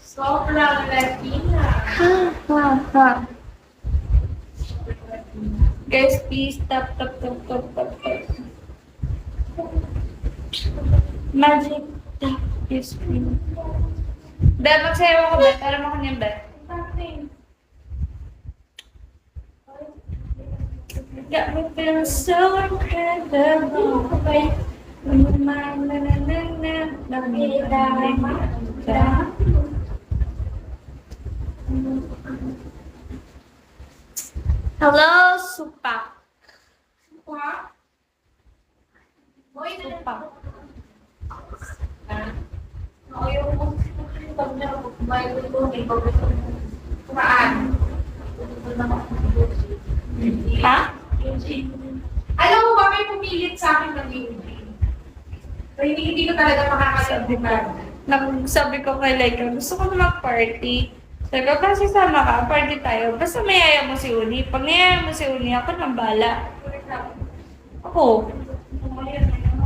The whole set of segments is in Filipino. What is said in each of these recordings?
Sobrang Latina. Ha. Guys, please tap. Magic tap your screen. Bel, magsayaw ako, Bel. Para mo kanyang Bel. Got me feeling so incredible. Hello, Supak. Supak. Ha? Alam mo ba, may pumilit sa akin ng Eugene. So, hindi ko talaga makakalimutan. Sabi ko kay Laika, gusto ko na mag-party. Sabi ko, kasi sama ka, party tayo. Basta mayaya mo si Uni. Pag nayaya mo si Uni, ako nang bala. Ako.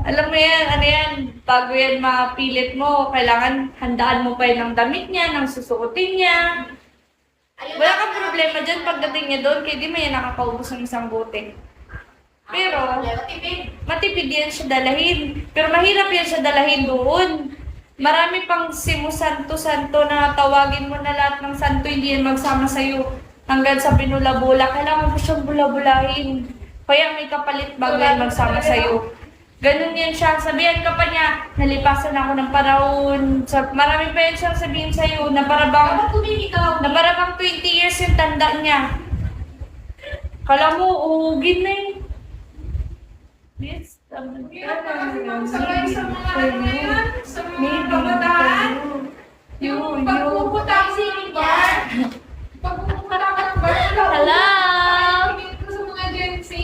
Alam mo yan, ano yan, bago yan mapilit mo, kailangan handaan mo pa yun ng damit niya, ng susukutin niya. Wala kang problema dyan pagdating niya doon, kaya di mo yan nakakaubos ng isang bote. Pero, matipid yan siya dalahin. Pero mahirap yan siya dalahin doon. Marami pang simusanto-santo na tawagin mo na lahat ng santo, hindi yan magsama sa'yo hanggang sa binula-bula. Kailangan mo siyang bula-bulahin. Kaya may kapalit bago yan magsama sa'yo. Ganun yan siya. Sabihan ka pa niya, nalipasan ako ng panahon. Marami pa yan siyang sabihin sa'yo na parabang 20 years yung tanda niya. Kala mo, uhugin na eh. Yes, Sabay sa mga ano na yan, sa mga kabataan. Yung pagpupunta ko sa bar. Pagpupunta ko ng bar. Hello! Tingin ko sa mga Gen Z.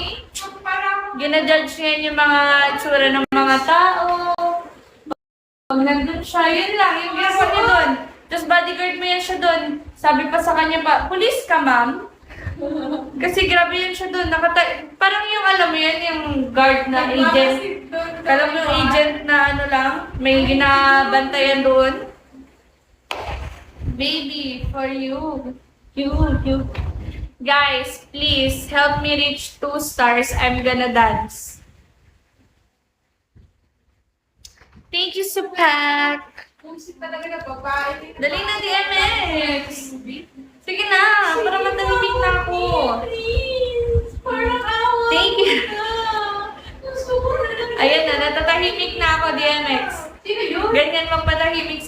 Parang Gina-judge ngayon yung mga itsura ng mga tao. Pag nandun siya, yun lang, yung ginawa niya doon. Tapos bodyguard mo yan siya doon. Sabi pa sa kanya pa, pulis ka ma'am? Kasi grabe yan siya doon. Parang yung alam mo yan, yung guard na agent. Alam mo yung agent na ano lang, may ginabantayan doon. Baby, for you. You. Guys, please help me reach 2 stars. I'm gonna dance. Thank you, Supak. music talaga na babae. Dali na, DMX. Sige na, para matahimik na ako. Please, parang awa. Thank you. Gusto ko na lang. Ayan na, natatahimik na ako, DMX. Sino yun? Ganyan magpatahimik sa